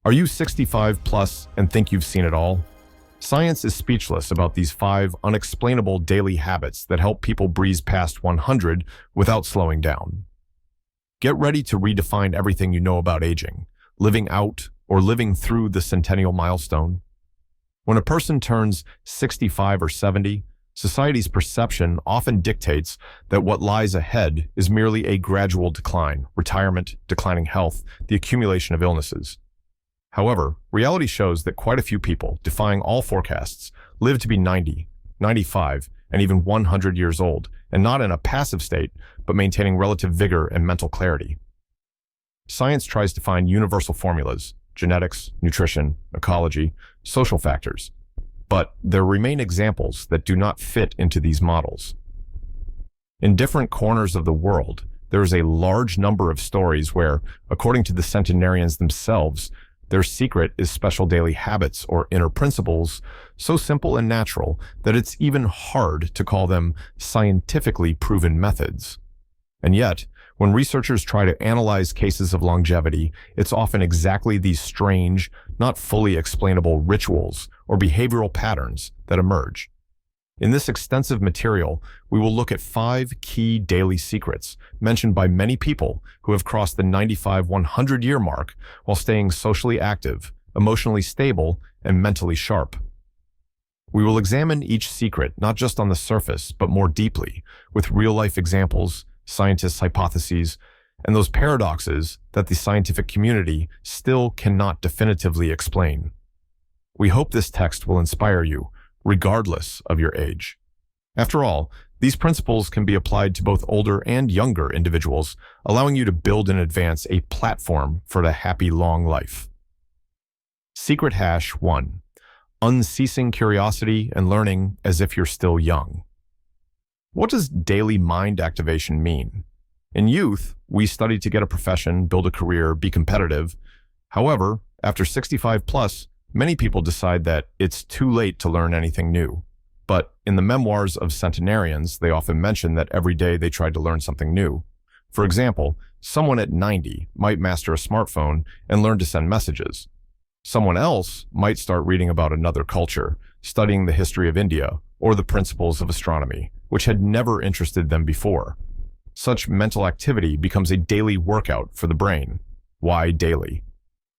Are you 65 plus and think you've seen it all? Science is speechless about these 5 unexplainable daily habits that help people breeze past 100 without slowing down. Get ready to redefine everything you know about aging, living out, or living through the centennial milestone. When a person turns 65 or 70, society's perception often dictates that what lies ahead is merely a gradual decline, retirement, declining health, the accumulation of illnesses. However, reality shows that quite a few people, defying all forecasts, live to be 90, 95, and even 100 years old, and not in a passive state, but maintaining relative vigor and mental clarity. Science tries to find universal formulas, genetics, nutrition, ecology, social factors, but there remain examples that do not fit into these models. In different corners of the world, there is a large number of stories where, according to the centenarians themselves, their secret is special daily habits or inner principles, so simple and natural that it's even hard to call them scientifically proven methods. And yet, when researchers try to analyze cases of longevity, it's often exactly these strange, not fully explainable rituals or behavioral patterns that emerge. In this extensive material, we will look at 5 key daily secrets mentioned by many people who have crossed the 95-100-year mark while staying socially active, emotionally stable, and mentally sharp. We will examine each secret not just on the surface, but more deeply, with real-life examples, scientists' hypotheses, and those paradoxes that the scientific community still cannot definitively explain. We hope this text will inspire you, regardless of your age. After all, these principles can be applied to both older and younger individuals, allowing you to build and advance a platform for a happy long life. Secret hash 1. Unceasing curiosity and learning as if you're still young. What does daily mind activation mean? In youth, we study to get a profession, build a career, be competitive. However, after 65 plus, many people decide that it's too late to learn anything new. But in the memoirs of centenarians, they often mention that every day they tried to learn something new. For example, someone at 90 might master a smartphone and learn to send messages. Someone else might start reading about another culture, studying the history of India, or the principles of astronomy, which had never interested them before. Such mental activity becomes a daily workout for the brain. Why daily?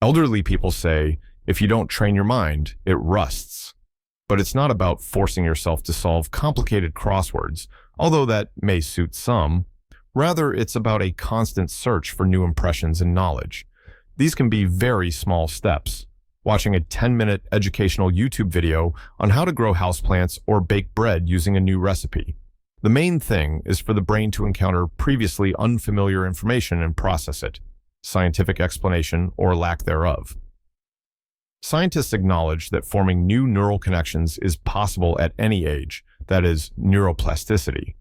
Elderly people say, if you don't train your mind, it rusts. But it's not about forcing yourself to solve complicated crosswords, although that may suit some. Rather, it's about a constant search for new impressions and knowledge. These can be very small steps. Watching a 10-minute educational YouTube video on how to grow houseplants or bake bread using a new recipe. The main thing is for the brain to encounter previously unfamiliar information and process it, scientific explanation or lack thereof. Scientists acknowledge that forming new neural connections is possible at any age, that is, neuroplasticity.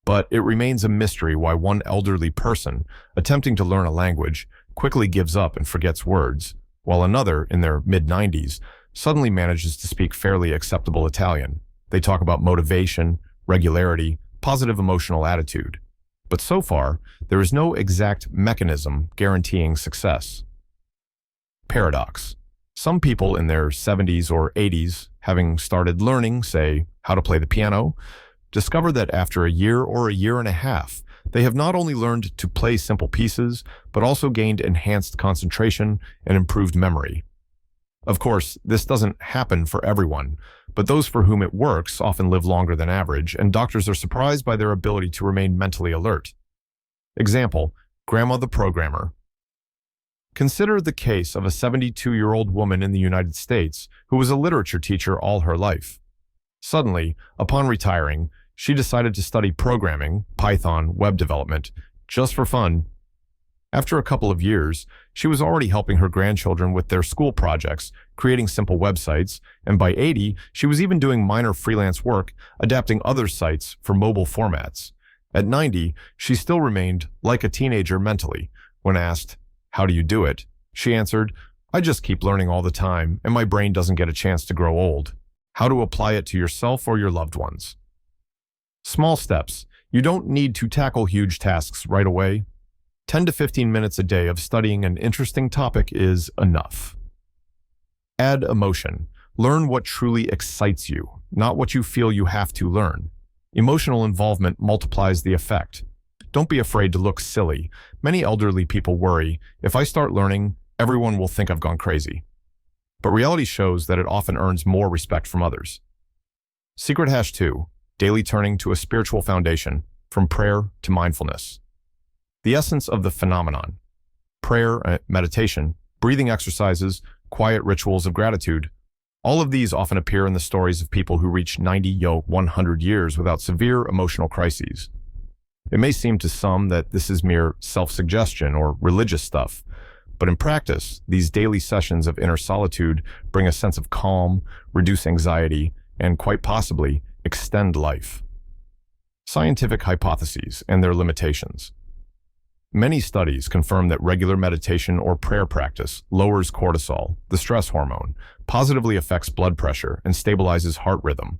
But it remains a mystery why one elderly person, attempting to learn a language, quickly gives up and forgets words, while another, in their mid-90s, suddenly manages to speak fairly acceptable Italian. They talk about motivation, regularity, positive emotional attitude. But so far, there is no exact mechanism guaranteeing success. Paradox. Some people in their 70s or 80s, having started learning, say, how to play the piano, discover that after a year or a year and a half, they have not only learned to play simple pieces, but also gained enhanced concentration and improved memory. Of course, this doesn't happen for everyone, but those for whom it works often live longer than average, and doctors are surprised by their ability to remain mentally alert. Example, Grandma the Programmer. Consider the case of a 72-year-old woman in the United States who was a literature teacher all her life. Suddenly, upon retiring, she decided to study programming, Python, web development, just for fun. After a couple of years, she was already helping her grandchildren with their school projects, creating simple websites, and by 80, she was even doing minor freelance work, adapting other sites for mobile formats. At 90, she still remained like a teenager mentally. When asked, "How do you do it?" she answered, "I just keep learning all the time, and my brain doesn't get a chance to grow old." How to apply it to yourself or your loved ones. Small steps. You don't need to tackle huge tasks right away. 10 to 15 minutes a day of studying an interesting topic is enough. Add emotion. Learn what truly excites you, not what you feel you have to learn. Emotional involvement multiplies the effect. Don't be afraid to look silly. Many elderly people worry, if I start learning, everyone will think I've gone crazy. But reality shows that it often earns more respect from others. Secret hash 2, daily turning to a spiritual foundation, from prayer to mindfulness. The essence of the phenomenon. Prayer, meditation, breathing exercises, quiet rituals of gratitude. All of these often appear in the stories of people who reach 100 years without severe emotional crises. It may seem to some that this is mere self-suggestion or religious stuff, but in practice, these daily sessions of inner solitude bring a sense of calm, reduce anxiety, and quite possibly extend life. Scientific hypotheses and their limitations. Many studies confirm that regular meditation or prayer practice lowers cortisol, the stress hormone, positively affects blood pressure, and stabilizes heart rhythm.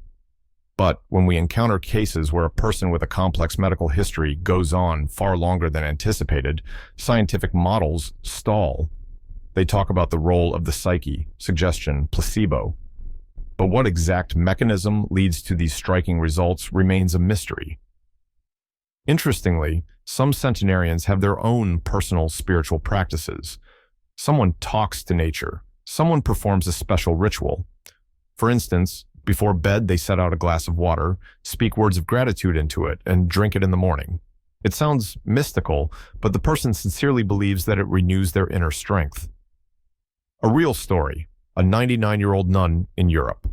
But when we encounter cases where a person with a complex medical history goes on far longer than anticipated, scientific models stall. They talk about the role of the psyche, suggestion, placebo. But what exact mechanism leads to these striking results remains a mystery. Interestingly, some centenarians have their own personal spiritual practices. Someone talks to nature. Someone performs a special ritual. For instance, before bed, they set out a glass of water, speak words of gratitude into it, and drink it in the morning. It sounds mystical, but the person sincerely believes that it renews their inner strength. A real story, a 99-year-old nun in Europe.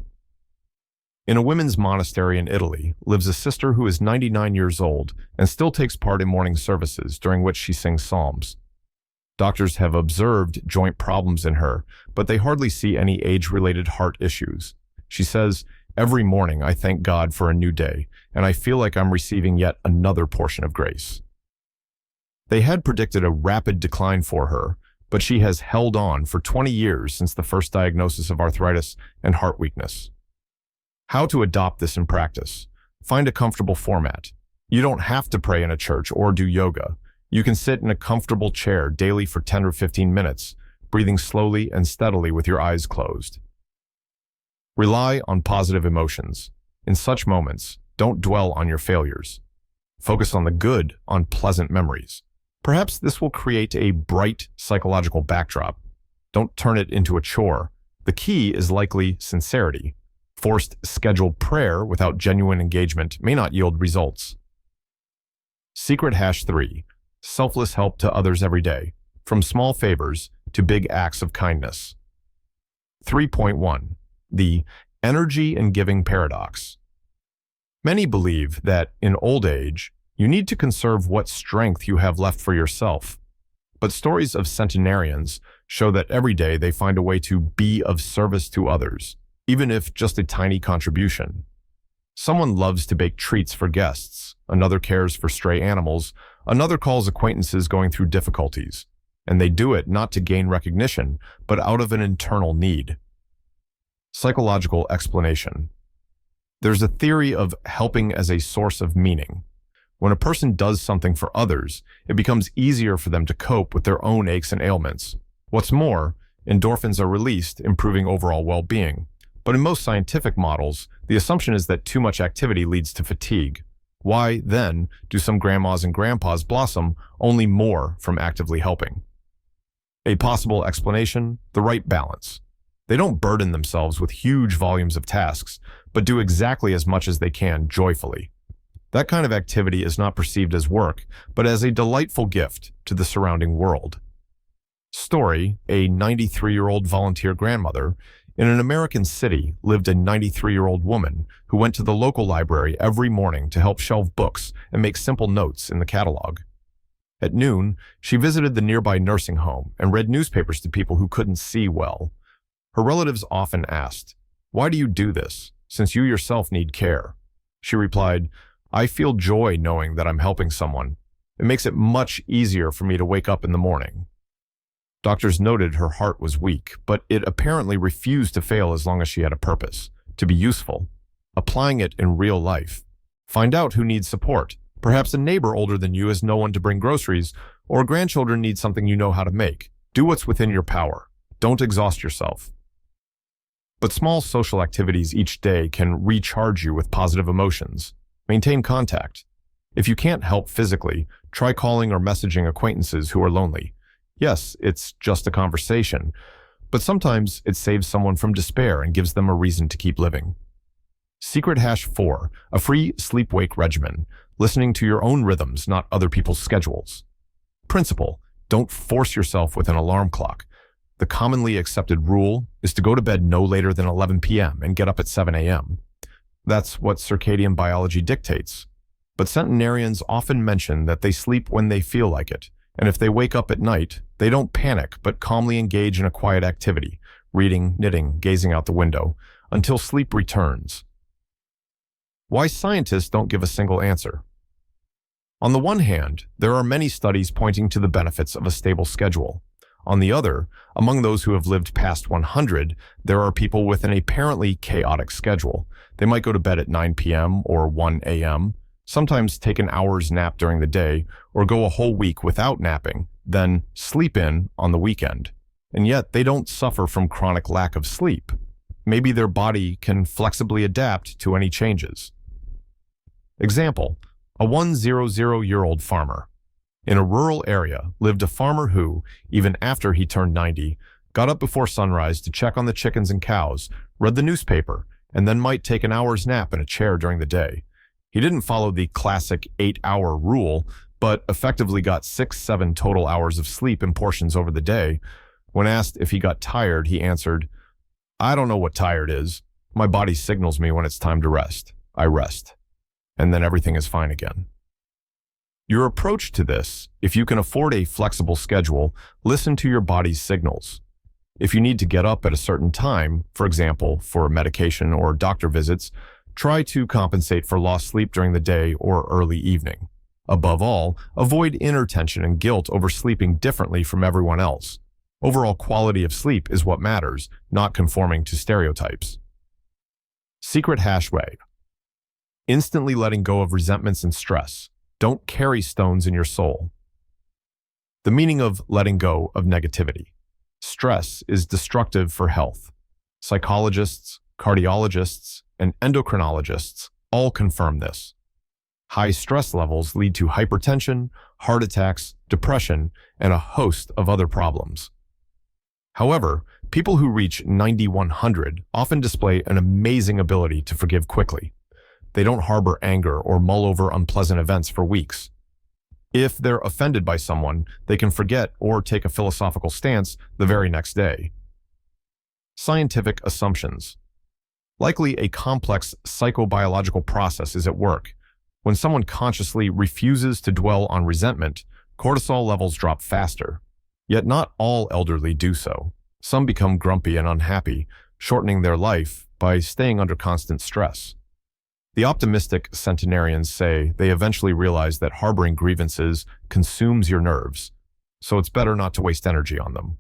In a women's monastery in Italy lives a sister who is 99 years old and still takes part in morning services, during which she sings psalms. Doctors have observed joint problems in her, but they hardly see any age-related heart issues. She says, "Every morning I thank God for a new day, and I feel like I'm receiving yet another portion of grace." They had predicted a rapid decline for her, but she has held on for 20 years since the first diagnosis of arthritis and heart weakness. How to adopt this in practice? Find a comfortable format. You don't have to pray in a church or do yoga. You can sit in a comfortable chair daily for 10 or 15 minutes, breathing slowly and steadily with your eyes closed. Rely on positive emotions. In such moments, don't dwell on your failures. Focus on the good, on pleasant memories. Perhaps this will create a bright psychological backdrop. Don't turn it into a chore. The key is likely sincerity. Forced scheduled prayer without genuine engagement may not yield results. Secret hash 3. Selfless help to others every day, from small favors to big acts of kindness. 3.1. The energy and giving paradox. Many believe that in old age, you need to conserve what strength you have left for yourself. But stories of centenarians show that every day they find a way to be of service to others, even if just a tiny contribution. Someone loves to bake treats for guests, another cares for stray animals, another calls acquaintances going through difficulties, and they do it not to gain recognition, but out of an internal need. Psychological explanation. There's a theory of helping as a source of meaning. When a person does something for others, it becomes easier for them to cope with their own aches and ailments. What's more, endorphins are released, improving overall well-being. But in most scientific models, the assumption is that too much activity leads to fatigue. Why, then, do some grandmas and grandpas blossom only more from actively helping? A possible explanation: the right balance. They don't burden themselves with huge volumes of tasks, but do exactly as much as they can joyfully. That kind of activity is not perceived as work, but as a delightful gift to the surrounding world. Story: a 93-year-old volunteer grandmother. In an American city lived a 93-year-old woman who went to the local library every morning to help shelve books and make simple notes in the catalog. At noon, she visited the nearby nursing home and read newspapers to people who couldn't see well. Her relatives often asked, "Why do you do this, since you yourself need care?" She replied, "I feel joy knowing that I'm helping someone. It makes it much easier for me to wake up in the morning." Doctors noted her heart was weak, but it apparently refused to fail as long as she had a purpose, to be useful. Applying it in real life. Find out who needs support. Perhaps a neighbor older than you has no one to bring groceries, or grandchildren need something you know how to make. Do what's within your power. Don't exhaust yourself. But small social activities each day can recharge you with positive emotions. Maintain contact. If you can't help physically, try calling or messaging acquaintances who are lonely. Yes, it's just a conversation, but sometimes it saves someone from despair and gives them a reason to keep living. Secret hash 4, a free sleep-wake regimen, listening to your own rhythms, not other people's schedules. Principle, don't force yourself with an alarm clock. The commonly accepted rule is to go to bed no later than 11 p.m. and get up at 7 a.m. That's what circadian biology dictates. But centenarians often mention that they sleep when they feel like it, and if they wake up at night, they don't panic but calmly engage in a quiet activity, reading, knitting, gazing out the window, until sleep returns. Why scientists don't give a single answer. On the one hand, there are many studies pointing to the benefits of a stable schedule. On the other, among those who have lived past 100, there are people with an apparently chaotic schedule. They might go to bed at 9 p.m. or 1 a.m., sometimes take an hour's nap during the day, or go a whole week without napping, then sleep in on the weekend. And yet, they don't suffer from chronic lack of sleep. Maybe their body can flexibly adapt to any changes. Example, a 100-year-old farmer. In a rural area lived a farmer who, even after he turned 90, got up before sunrise to check on the chickens and cows, read the newspaper, and then might take an hour's nap in a chair during the day. He didn't follow the classic 8-hour rule, but effectively got 6-7 total hours of sleep in portions over the day. When asked if he got tired, he answered, "I don't know what tired is. My body signals me when it's time to rest. I rest. And then everything is fine again." Your approach to this, if you can afford a flexible schedule, listen to your body's signals. If you need to get up at a certain time, for example, for medication or doctor visits, try to compensate for lost sleep during the day or early evening. Above all, avoid inner tension and guilt over sleeping differently from everyone else. Overall quality of sleep is what matters, not conforming to stereotypes. Secret hashway. Instantly letting go of resentments and stress. Don't carry stones in your soul. The meaning of letting go of negativity. Stress is destructive for health. Psychologists, cardiologists, and endocrinologists all confirm this. High stress levels lead to hypertension, heart attacks, depression, and a host of other problems. However, people who reach 90-100 often display an amazing ability to forgive quickly. They don't harbor anger or mull over unpleasant events for weeks. If they're offended by someone, they can forget or take a philosophical stance the very next day. Scientific assumptions. Likely a complex psychobiological process is at work. When someone consciously refuses to dwell on resentment, cortisol levels drop faster. Yet not all elderly do so. Some become grumpy and unhappy, shortening their life by staying under constant stress. The optimistic centenarians say they eventually realize that harboring grievances consumes your nerves, so it's better not to waste energy on them.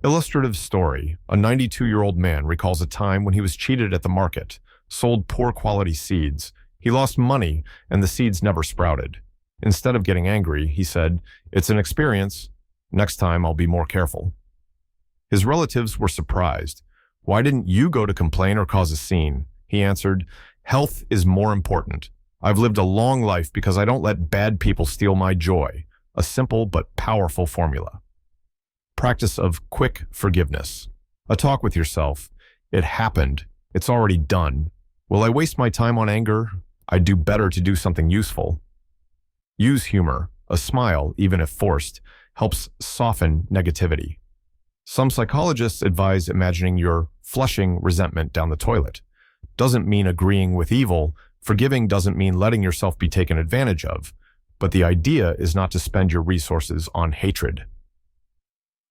Illustrative story. A 92-year-old man recalls a time when he was cheated at the market, sold poor quality seeds. He lost money, and the seeds never sprouted. Instead of getting angry, he said, "It's an experience. Next time I'll be more careful." His relatives were surprised. "Why didn't you go to complain or cause a scene?" He answered, "Health is more important. I've lived a long life because I don't let bad people steal my joy." A simple but powerful formula. Practice of quick forgiveness. A talk with yourself. It happened. It's already done. Will I waste my time on anger? I'd do better to do something useful. Use humor. A smile, even if forced, helps soften negativity. Some psychologists advise imagining you're flushing resentment down the toilet. Doesn't mean agreeing with evil. Forgiving doesn't mean letting yourself be taken advantage of. But the idea is not to spend your resources on hatred.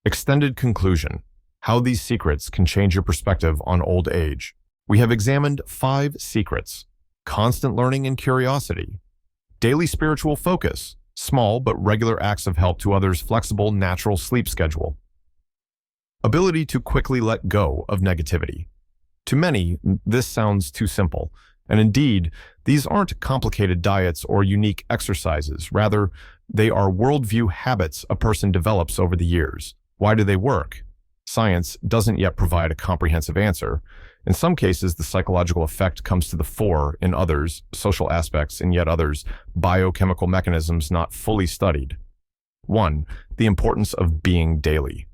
Extended conclusion. How these secrets can change your perspective on old age. We have examined 5 secrets. Constant learning and curiosity. Daily spiritual focus. Small but regular acts of help to others' flexible, natural sleep schedule. Ability to quickly let go of negativity. To many, this sounds too simple, and indeed, these aren't complicated diets or unique exercises. Rather, They are worldview habits a person develops over the years. Why do they work? Science doesn't yet provide a comprehensive answer. In some cases, the psychological effect comes to the fore; in others, social aspects; in yet others, biochemical mechanisms not fully studied. 1. The importance of being daily.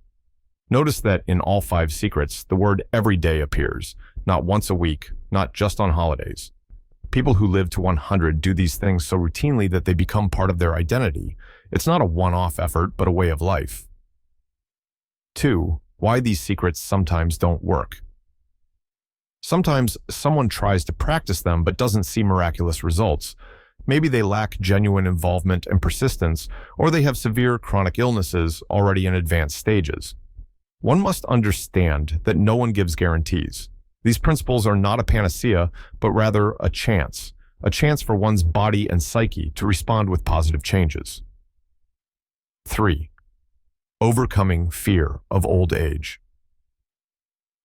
Notice that in all 5 secrets, the word every day appears, not once a week, not just on holidays. People who live to 100 do these things so routinely that they become part of their identity. It's not a one-off effort, but a way of life. 2. Why these secrets sometimes don't work. Sometimes someone tries to practice them but doesn't see miraculous results. Maybe they lack genuine involvement and persistence, or they have severe chronic illnesses already in advanced stages. One must understand that no one gives guarantees. These principles are not a panacea, but rather a chance for one's body and psyche to respond with positive changes. 3. Overcoming fear of old age.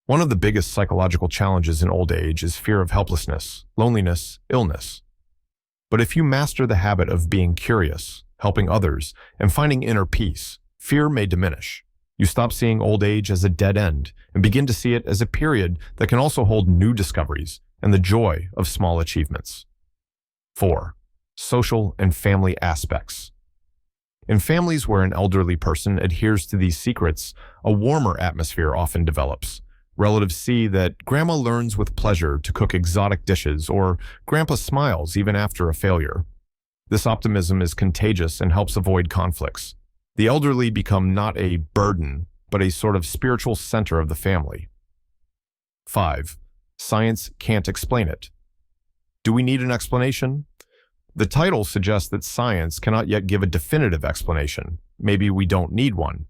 One of the biggest psychological challenges in old age is fear of helplessness, loneliness, illness. But if you master the habit of being curious, helping others, and finding inner peace, fear may diminish. You stop seeing old age as a dead end and begin to see it as a period that can also hold new discoveries and the joy of small achievements. 4. Social and family aspects. In families where an elderly person adheres to these secrets, a warmer atmosphere often develops. Relatives see that grandma learns with pleasure to cook exotic dishes, or grandpa smiles even after a failure. This optimism is contagious and helps avoid conflicts. The elderly become not a burden, but a sort of spiritual center of the family. 5. Science can't explain it. Do we need an explanation? The title suggests that science cannot yet give a definitive explanation. Maybe we don't need one.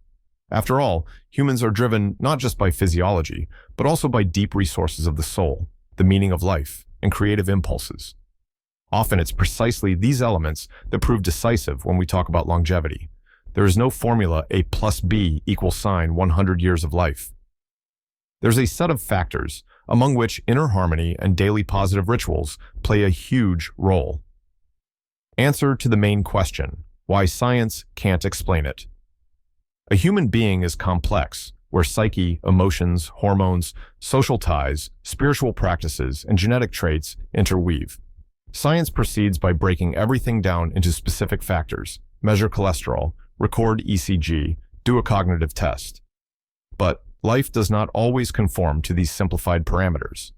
After all, humans are driven not just by physiology, but also by deep resources of the soul, the meaning of life, and creative impulses. Often it's precisely these elements that prove decisive when we talk about longevity. There is no formula A plus B equals sign 100 years of life. There's a set of factors, among which inner harmony and daily positive rituals play a huge role. Answer to the main question: why science can't explain it. A human being is complex, where psyche, emotions, hormones, social ties, spiritual practices, and genetic traits interweave. Science proceeds by breaking everything down into specific factors: measure cholesterol, record ECG, do a cognitive test. But life does not always conform to these simplified parameters.